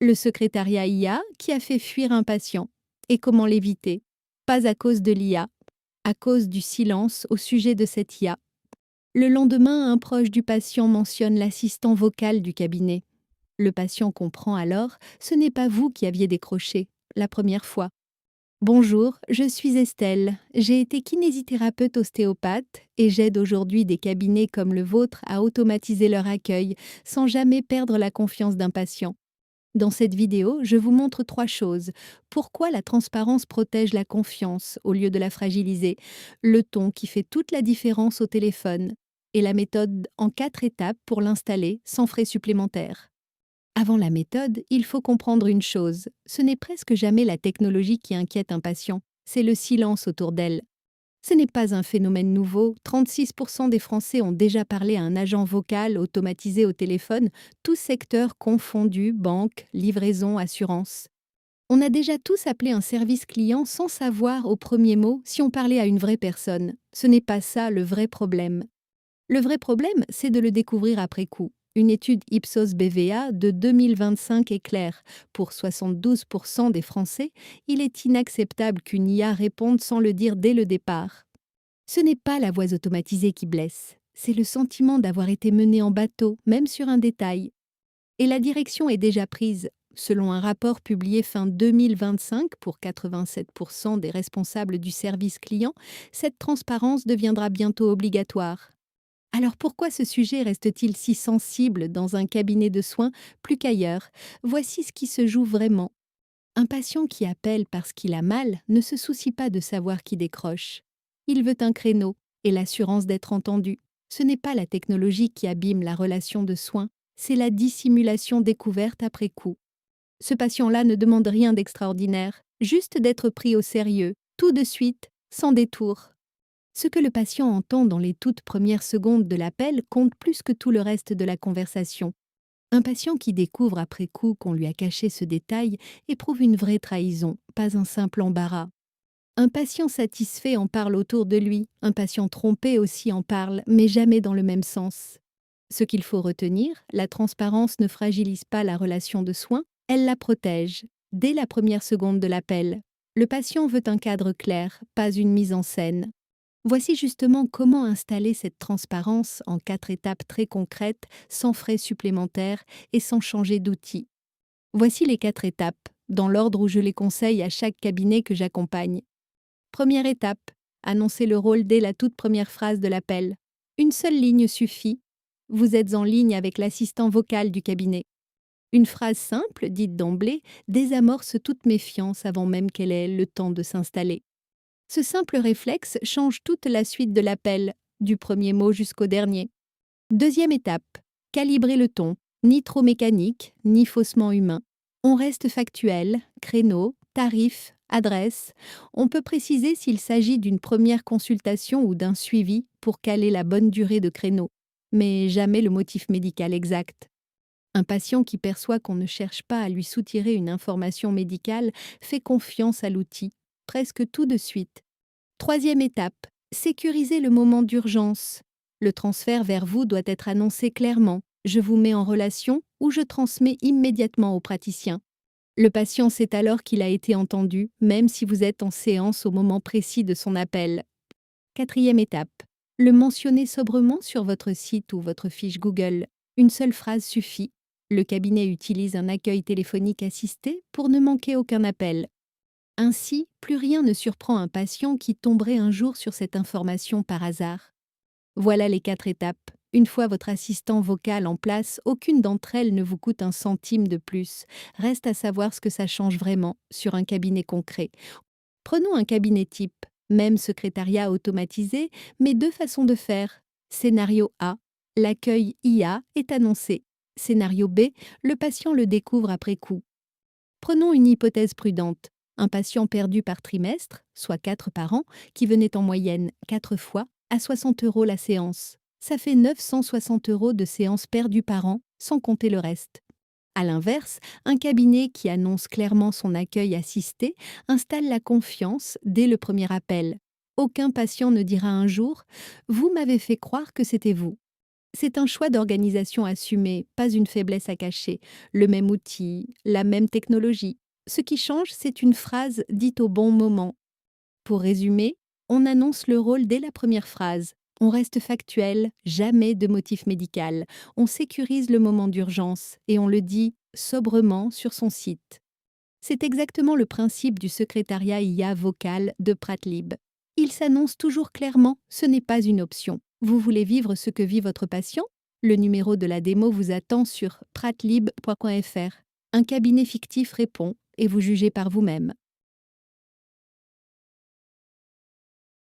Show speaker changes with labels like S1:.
S1: Le secrétariat IA qui a fait fuir un patient. Et comment l'éviter? Pas à cause de l'IA, à cause du silence au sujet de cette IA. Le lendemain, un proche du patient mentionne l'assistant vocal du cabinet. Le patient comprend alors, ce n'est pas vous qui aviez décroché, la première fois. Bonjour, je suis Estelle. J'ai été kinésithérapeute ostéopathe et j'aide aujourd'hui des cabinets comme le vôtre à automatiser leur accueil sans jamais perdre la confiance d'un patient. Dans cette vidéo, je vous montre 3 choses. Pourquoi la transparence protège la confiance au lieu de la fragiliser, le ton qui fait toute la différence au téléphone, et la méthode en 4 étapes pour l'installer sans frais supplémentaires. Avant la méthode, il faut comprendre une chose. Ce n'est presque jamais la technologie qui inquiète un patient, c'est le silence autour d'elle. Ce n'est pas un phénomène nouveau, 36% des Français ont déjà parlé à un agent vocal automatisé au téléphone, tous secteurs confondus, banque, livraison, assurance. On a déjà tous appelé un service client sans savoir au premier mot si on parlait à une vraie personne. Ce n'est pas ça le vrai problème. Le vrai problème, c'est de le découvrir après coup. Une étude Ipsos BVA de 2025 est claire. Pour 72% des Français, il est inacceptable qu'une IA réponde sans le dire dès le départ. Ce n'est pas la voix automatisée qui blesse, c'est le sentiment d'avoir été mené en bateau, même sur un détail. Et la direction est déjà prise. Selon un rapport publié fin 2025 pour 87% des responsables du service client, cette transparence deviendra bientôt obligatoire. Alors pourquoi ce sujet reste-t-il si sensible dans un cabinet de soins plus qu'ailleurs? Voici ce qui se joue vraiment. Un patient qui appelle parce qu'il a mal ne se soucie pas de savoir qui décroche. Il veut un créneau et l'assurance d'être entendu. Ce n'est pas la technologie qui abîme la relation de soins, c'est la dissimulation découverte après coup. Ce patient-là ne demande rien d'extraordinaire, juste d'être pris au sérieux, tout de suite, sans détour. Ce que le patient entend dans les toutes premières secondes de l'appel compte plus que tout le reste de la conversation. Un patient qui découvre après coup qu'on lui a caché ce détail éprouve une vraie trahison, pas un simple embarras. Un patient satisfait en parle autour de lui, un patient trompé aussi en parle, mais jamais dans le même sens. Ce qu'il faut retenir, la transparence ne fragilise pas la relation de soins, elle la protège. Dès la première seconde de l'appel, le patient veut un cadre clair, pas une mise en scène. Voici justement comment installer cette transparence en 4 étapes très concrètes, sans frais supplémentaires et sans changer d'outil. Voici les 4 étapes, dans l'ordre où je les conseille à chaque cabinet que j'accompagne. Première étape, annoncer le rôle dès la toute première phrase de l'appel. Une seule ligne suffit. Vous êtes en ligne avec l'assistant vocal du cabinet. Une phrase simple, dite d'emblée, désamorce toute méfiance avant même qu'elle ait le temps de s'installer. Ce simple réflexe change toute la suite de l'appel, du premier mot jusqu'au dernier. Deuxième étape, calibrer le ton, ni trop mécanique, ni faussement humain. On reste factuel, créneau, tarif, adresse. On peut préciser s'il s'agit d'une première consultation ou d'un suivi pour caler la bonne durée de créneau, mais jamais le motif médical exact. Un patient qui perçoit qu'on ne cherche pas à lui soutirer une information médicale fait confiance à l'outil, presque tout de suite. Troisième étape, sécuriser le moment d'urgence. Le transfert vers vous doit être annoncé clairement. Je vous mets en relation ou je transmets immédiatement au praticien. Le patient sait alors qu'il a été entendu, même si vous êtes en séance au moment précis de son appel. Quatrième étape, le mentionner sobrement sur votre site ou votre fiche Google. Une seule phrase suffit. Le cabinet utilise un accueil téléphonique assisté pour ne manquer aucun appel. Ainsi, plus rien ne surprend un patient qui tomberait un jour sur cette information par hasard. Voilà les 4 étapes. Une fois votre assistant vocal en place, aucune d'entre elles ne vous coûte un centime de plus. Reste à savoir ce que ça change vraiment sur un cabinet concret. Prenons un cabinet type, même secrétariat automatisé, mais 2 façons de faire. Scénario A, l'accueil IA est annoncé. Scénario B, le patient le découvre après coup. Prenons une hypothèse prudente. Un patient perdu par trimestre, soit 4 par an, qui venait en moyenne 4 fois, à 60 € la séance. Ça fait 960 € de séances perdues par an, sans compter le reste. À l'inverse, un cabinet qui annonce clairement son accueil assisté installe la confiance dès le premier appel. Aucun patient ne dira un jour « Vous m'avez fait croire que c'était vous ». C'est un choix d'organisation assumé, pas une faiblesse à cacher. Le même outil, la même technologie. Ce qui change, c'est une phrase dite au bon moment. Pour résumer, on annonce le rôle dès la première phrase. On reste factuel, jamais de motif médical. On sécurise le moment d'urgence et on le dit sobrement sur son site. C'est exactement le principe du secrétariat IA vocal de Pratlib. Il s'annonce toujours clairement, ce n'est pas une option. Vous voulez vivre ce que vit votre patient? Le numéro de la démo vous attend sur pratlib.fr. Un cabinet fictif répond et vous jugez par vous-même.